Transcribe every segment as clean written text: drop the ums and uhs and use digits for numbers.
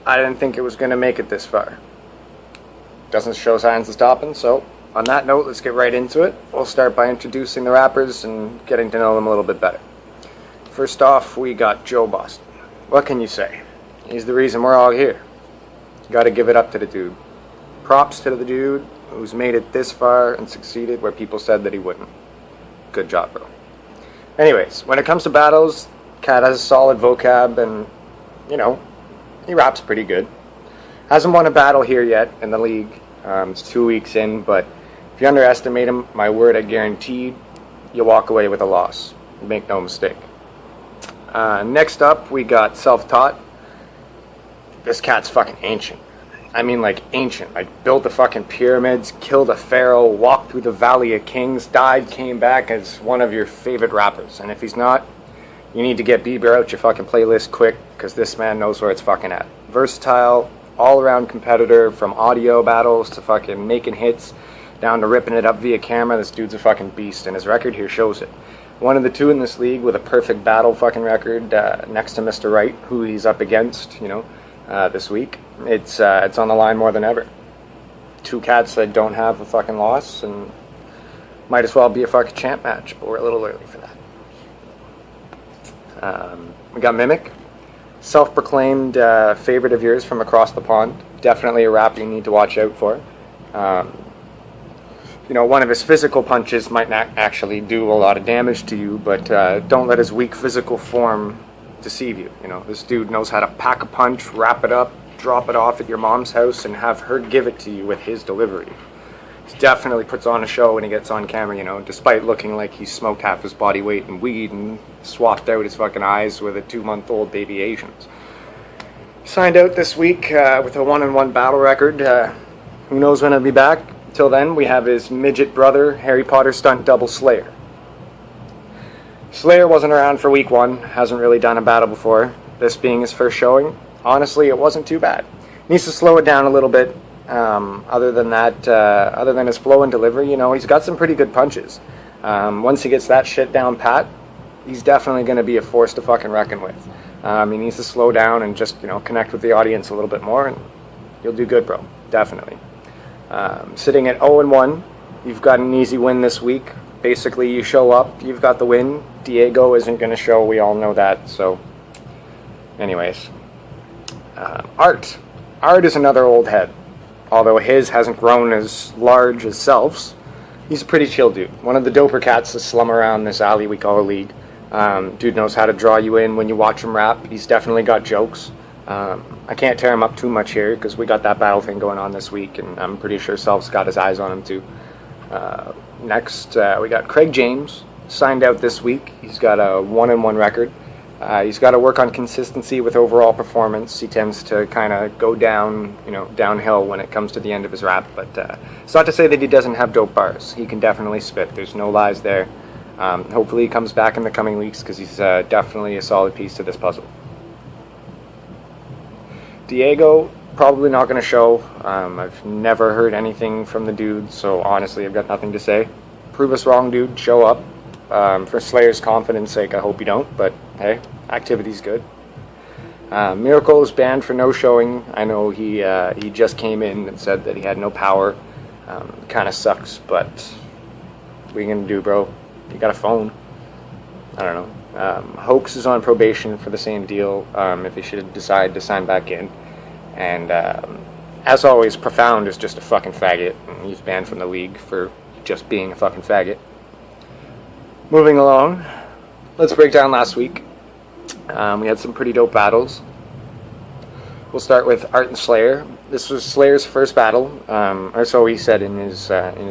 I didn't think it was going to make it this far. Doesn't show signs of stopping, so on that note, let's get right into it. We'll start by introducing the rappers and getting to know them a little bit better. First off, we got Joe Boston. What can you say? He's the reason we're all here. Gotta give it up to the dude. Props to the dude who's made it this far and succeeded where people said that he wouldn't. Good job, bro. Anyways, when it comes to battles, Cat has a solid vocab and, you know, he raps pretty good. Hasn't won a battle here yet in the league. It's 2 weeks in, but if you underestimate him, my word, I guarantee you walk away with a loss. Make no mistake. Next up, we got Self-Taught. This cat's fucking ancient. I mean, like, ancient. Like, built the fucking pyramids, killed a pharaoh, walked through the Valley of Kings, died, came back as one of your favorite rappers. And if he's not, you need to get Bieber out your fucking playlist quick, because this man knows where it's fucking at. Versatile, all-around competitor, from audio battles to fucking making hits, down to ripping it up via camera. This dude's a fucking beast, and his record here shows it. One of the two in this league with a perfect battle fucking record, next to Mr. Wright, who he's up against, you know, this week. It's on the line more than ever. Two cats that don't have a fucking loss, and might as well be a fucking champ match, but we're a little early for that. We got Mimic. Self-proclaimed favorite of yours from across the pond. Definitely a rapper you need to watch out for. You know, one of his physical punches might not actually do a lot of damage to you, but don't let his weak physical form deceive you. You know, this dude knows how to pack a punch, wrap it up, drop it off at your mom's house, and have her give it to you with his delivery. He definitely puts on a show when he gets on camera, you know, despite looking like he smoked half his body weight in weed and swapped out his fucking eyes with a 2-month-old baby Asians. Signed out this week with a 1-1 battle record. Who knows when he'll be back? Till then, we have his midget brother, Harry Potter stunt double Slayer. Slayer wasn't around for week 1, hasn't really done a battle before. This being his first showing, honestly, it wasn't too bad. Needs to slow it down a little bit. Other than that, other than his flow and delivery, you know, he's got some pretty good punches. Once he gets that shit down pat, he's definitely going to be a force to fucking reckon with. He needs to slow down and just, you know, connect with the audience a little bit more, and you'll do good, bro. Definitely. Sitting at 0-1, you've got an easy win this week. Basically, you show up, you've got the win. Diego isn't going to show, we all know that, so anyways. Art. Art is another old head. Although his hasn't grown as large as Self's, he's a pretty chill dude. One of the doper cats to slum around this alley we call a league. Dude knows how to draw you in when you watch him rap. He's definitely got jokes. I can't tear him up too much here because we got that battle thing going on this week, and I'm pretty sure Self's got his eyes on him too. Next, we got Craig James, signed out this week. He's got a 1-1 record. He's got to work on consistency with overall performance. He tends to kind of go down, you know, downhill when it comes to the end of his rap. But it's not to say that he doesn't have dope bars. He can definitely spit. There's no lies there. Hopefully he comes back in the coming weeks because he's definitely a solid piece to this puzzle. Diego, probably not going to show. I've never heard anything from the dude, so honestly I've got nothing to say. Prove us wrong, dude. Show up. For Slayer's confidence sake, I hope you don't, but hey, activity's good. Miracle is banned for no showing. I know he just came in and said that he had no power. Kind of sucks, but what are you gonna do, bro? You got a phone. I don't know. Hoax is on probation for the same deal, if he should decide to sign back in. And as always, Profound is just a fucking faggot, and he's banned from the league for just being a fucking faggot. Moving along, let's break down last week. We had some pretty dope battles. We'll start with Art and Slayer. This was Slayer's first battle, or so he said in his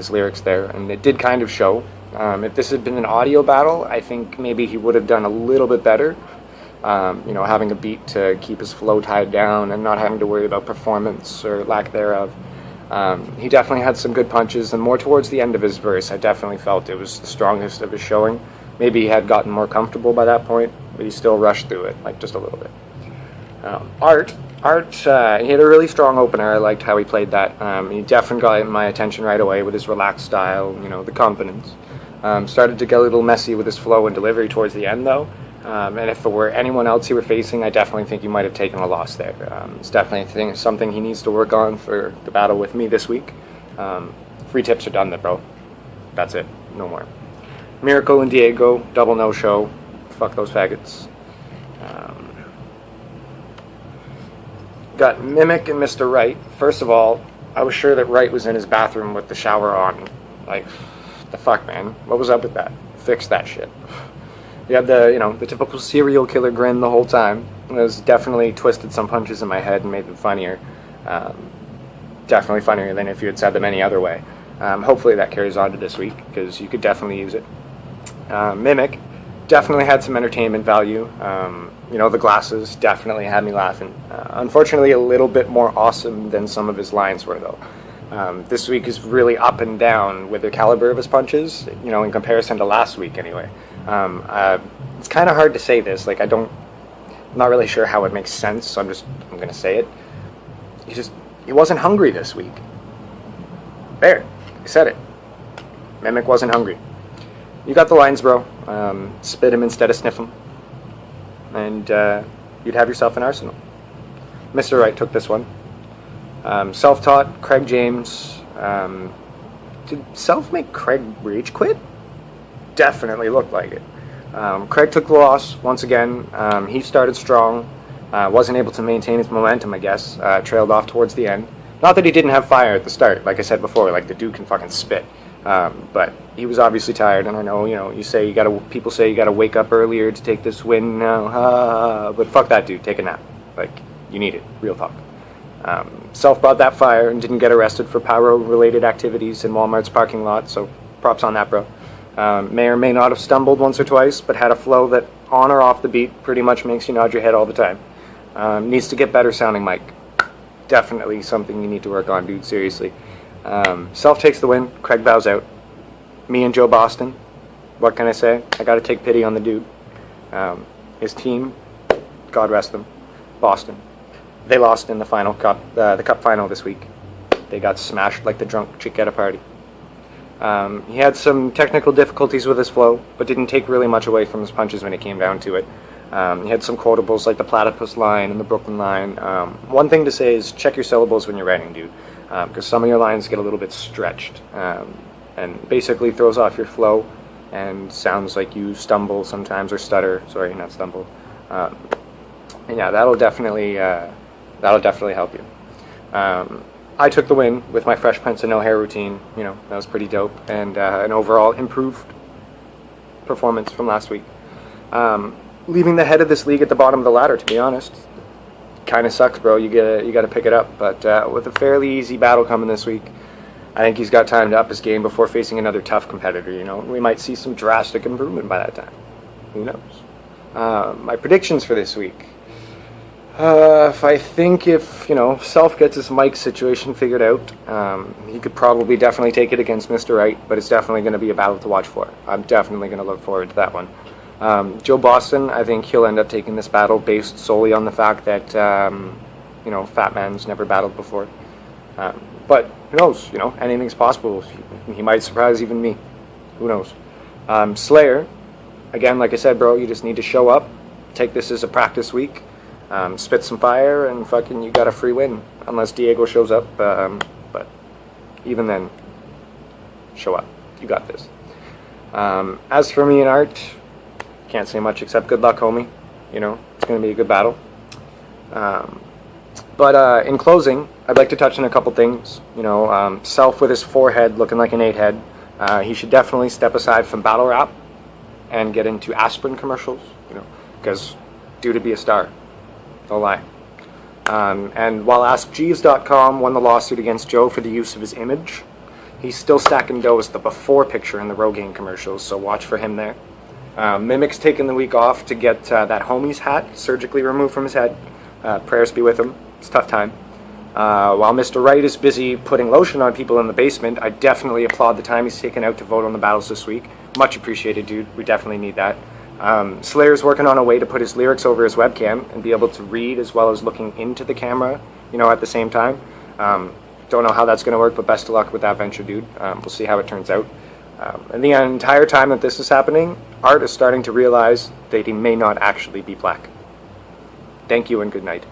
lyrics there, and it did kind of show. If this had been an audio battle, I think maybe he would have done a little bit better. You know, having a beat to keep his flow tied down and not having to worry about performance or lack thereof. He definitely had some good punches, and more towards the end of his verse, I definitely felt it was the strongest of his showing. Maybe he had gotten more comfortable by that point, but he still rushed through it, like just a little bit. Art, he had a really strong opener. I liked how he played that. He definitely got my attention right away with his relaxed style, you know, the confidence. Started to get a little messy with his flow and delivery towards the end, though. And if it were anyone else he were facing, I definitely think he might have taken a loss there. It's definitely something he needs to work on for the battle with me this week. Free tips are done then, bro. That's it. No more. Miracle and Diego, double no-show. Fuck those faggots. Got Mimic and Mr. Wright. First of all, I was sure that Wright was in his bathroom with the shower on. Like, the fuck, man? What was up with that? Fix that shit. You had the typical serial killer grin the whole time. It was definitely twisted some punches in my head and made them funnier. Definitely funnier than if you had said them any other way. Hopefully that carries on to this week, because you could definitely use it. Mimic definitely had some entertainment value. The glasses definitely had me laughing. Unfortunately, a little bit more awesome than some of his lines were, though. This week is really up and down with the caliber of his punches, in comparison to last week anyway. It's kind of hard to say this. Like, I'm not really sure how it makes sense, so I'm going to say it. He wasn't hungry this week. There, I said it. Mimic wasn't hungry. You got the lines, bro. Spit him instead of sniff him. And you'd have yourself an arsenal. Mr. Wright took this one. Self-taught, Craig James. Did Self make Craig rage quit? Definitely looked like it. Craig took the loss once again. He started strong. Wasn't able to maintain his momentum, I guess. Trailed off towards the end. Not that he didn't have fire at the start. Like I said before, like, the dude can fucking spit. But he was obviously tired, and I know, people say you gotta wake up earlier to take this win now, but fuck that dude, take a nap. Like, you need it, real talk. Self brought that fire and didn't get arrested for pyro-related activities in Walmart's parking lot, so props on that, bro. May or may not have stumbled once or twice, but had a flow that, on or off the beat, pretty much makes you nod your head all the time. Needs to get better sounding mic. Definitely something you need to work on, dude, seriously. Self takes the win. Craig bows out. Me and Joe Boston. What can I say? I gotta take pity on the dude. His team, God rest them, Boston. They lost in the final cup, the cup final this week. They got smashed like the drunk chick at a party. He had some technical difficulties with his flow, but didn't take really much away from his punches when it came down to it. He had some quotables like the platypus line and the Brooklyn line. One thing to say is check your syllables when you're writing, dude. Because some of your lines get a little bit stretched and basically throws off your flow and sounds like you stumble sometimes or stutter. Sorry, not stumble. And yeah, that'll definitely help you. I took the win with my Fresh Prince and No Hair routine. That was pretty dope, and an overall improved performance from last week. Leaving the head of this league at the bottom of the ladder, to be honest. Kind of sucks, bro. You gotta pick it up. But with a fairly easy battle coming this week, I think he's got time to up his game before facing another tough competitor. We might see some drastic improvement by that time. Who knows? My predictions for this week. If Self gets his mic situation figured out, he could probably definitely take it against Mr. Wright, but it's definitely going to be a battle to watch for. I'm definitely going to look forward to that one. Joe Boston, I think he'll end up taking this battle based solely on the fact that, Fat Man's never battled before. But who knows, anything's possible. He might surprise even me. Who knows? Slayer, again, like I said, bro, you just need to show up, take this as a practice week, spit some fire, and fucking you got a free win. Unless Diego shows up, but even then, show up. You got this. As for me and Art, can't say much except good luck, homie. It's going to be a good battle. But in closing, I'd like to touch on a couple things. Self with his forehead looking like an 8-head. He should definitely step aside from battle rap and get into aspirin commercials, because due to be a star. Don't lie. And while AskJeeves.com won the lawsuit against Joe for the use of his image, he's still stacking dough as the before picture in the Rogaine commercials, so watch for him there. Mimic's taking the week off to get that homie's hat surgically removed from his head. Prayers be with him. It's a tough time. While Mr. Wright is busy putting lotion on people in the basement, I definitely applaud the time he's taken out to vote on the battles this week. Much appreciated, dude. We definitely need that. Slayer's working on a way to put his lyrics over his webcam and be able to read as well as looking into the camera, at the same time. Don't know how that's going to work, but best of luck with that venture, dude. We'll see how it turns out. And the entire time that this is happening, Art is starting to realize that he may not actually be black. Thank you and good night.